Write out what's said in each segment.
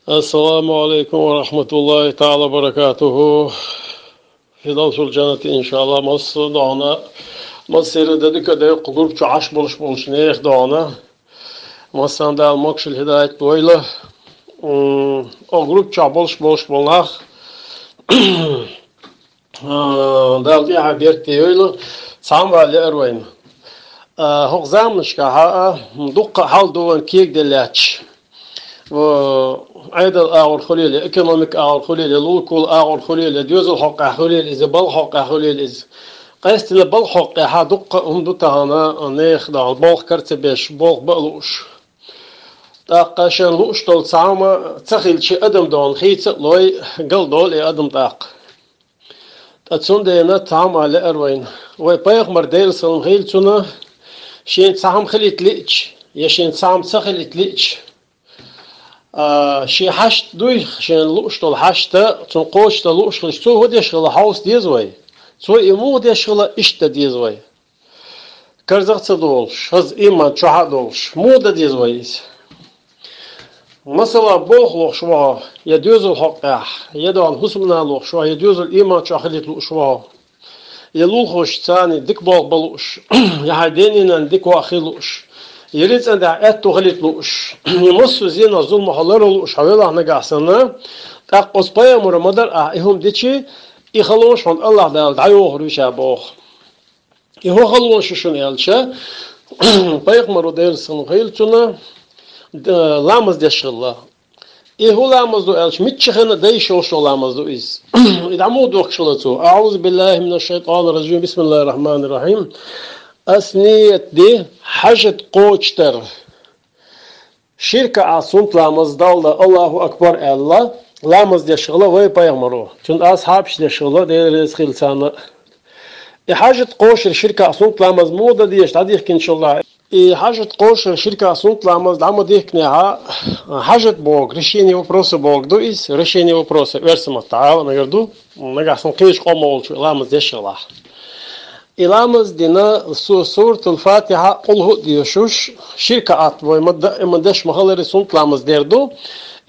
السلام عليكم ورحمة الله تعالى وبركاته. في دوس الجنة إن شاء الله مصر دعنا مصر ددك ده قلوب عش بولش نيخ دعنا مصر ده المكش الهداية بويله قلوب بولش بولناخ ده اللي عبيرتي يويله سام على أروين هو زامنش كها دق حال دون كيك دلاتش و عيد الأول خليل إقتصاديك أول خليل لوكل أول خليل ديوز الحق خليل إذا بالحق خليل إذا قيست بالحق حدق دوتهانا نيخدع بالخ كرتبش بالخ بلوش تاقشان لوش تول سامة تخيل شي أدم دون خيت لوي قل دول أدم تاق تاتسون دينا تام على أروين ويبايخ مرديل سلم خيل تنا شين سام خليت ليش يشين سام تخيل ليش شي حشت دوي شين لوش تول حشتا تنقوش تلوش خلش تو هدي شغل حوس ديزوي تو إمو هدي شغل إشت ديزوي كرزق تدولش هز إيمان شو حدولش مو دا ديزويز مثلا بوخ لوح شوها يدوز الحق يدوان حسمنا لوح شوها يدوز الإيمان شو خليت لوح شوها يلول خوش تاني ديك بوخ بلوش يهدينينا ديك واخيلوش يريد أن دعيت غلط لوش يمسو زين الظلم حلر لوش حوالي احنا قاعسنا تاقص بايا مرمدر اهم ديتشي يخلوش عن الله دعيوه ريشا بوخ يهو خلوش شون يالشا بايق مرو دير سنغيل تنا لامز ديش الله يهو لامز دو يالش متشخنا ديشو شو لامز دو إز إدعمو دوخ شلتو أعوذ بالله من الشيطان الرجيم بسم الله الرحمن الرحيم أسنيت دي حاجة قوشتر شركة عصمت لامز دولة الله أكبر الله لامز دي شغلة وي بايغمرو تون أصحابش دي شغلة دي رزخيل سانا حاجة قوشر شركة عصمت لامز موضة ديش تعديك إن شاء الله حاجة قوشر شركة عصمت لامز دعمو ديك نيها حاجة بوغ решение вопроса бог до из решение вопроса версия تعالى ما يردو نقع سنقيش قوم أولش لامز دي شغلة إلامز دينا سورة الفاتحة قل هو ديوشوش شركة عطوة مدش مخالر سنت لامز ديردو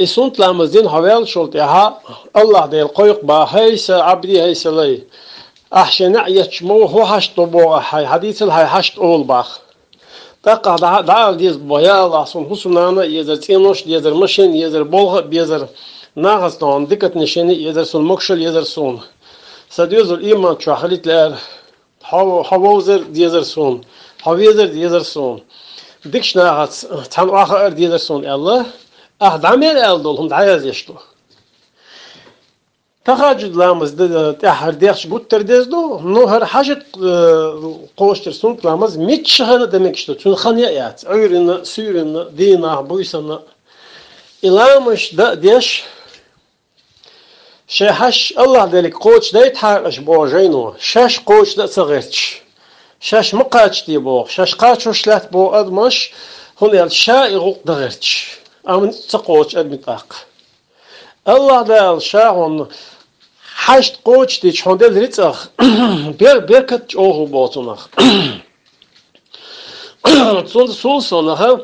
سنت لامز دين حوال شلطها الله دير قيق با هيس عبدي هيس لي أحشي نعيش مو هو حشت بو حديث الهي حشت أول باخ تقع دعال ديز بويا الله سن حسنانا يزر تينوش يزر مشين يزر بولغ بيزر ناغز دون دكت نشيني يزر سن مكشل يزر سون سديوزر إيمان شو حليت لأر حووزر ديزر سون حويزر ديزر سون ديكش ناغت تحن آخر ديزر سون الله دعمير دول هم دعايز يشتو تخاجد لامز تحر ديخش قوتر ديزدو نو هر حاجة قوشتر سون لامز ميتشهنا دمكشتو تون خانيات عيرنا سيرنا دينا بويسنا إلامش دا ديش شاش الله ذلك قوش ده يتحرش بوجينو شاش قوش ده صغيرش شاش مقاتش دي بو شاش قاتش لات بو أدمش هون الشا يغوق دغيرش أمن تقوش أدمتاق الله ده الشاون حشت قوش دي شون ده ريتخ بيركت أوه بوتونخ تون سولسونها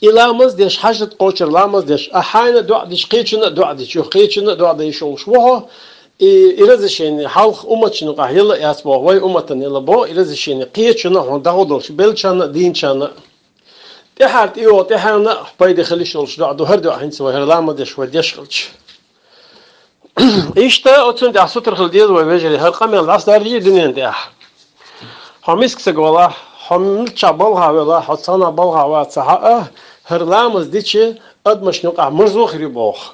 إلامز ديش حاجة قوشر لامز ديش أحيانا دو ديش قيتشنا دو ديش يقيتشنا دو ديش وشوها إرزشيني حلق أمتشنا قاهيلا ياسبوه وي أمتن يلا بو إرزشيني قيتشنا هون داودلش بيلشنا دينشنا تحارت إيوه تحارنا بايدي خليش ولش دو هردو أحين سوى هرلامز ديش وديش خلش إيشتا أتون دي عصوتر خلديز ويبجري هالقامي العصر دارجي دنيا ديح حميسك سقولا حملتشا بالها ولا حصانا بالها واتسحا هرلامز ديتشي أدمش نقع مرزوخ ريبوخ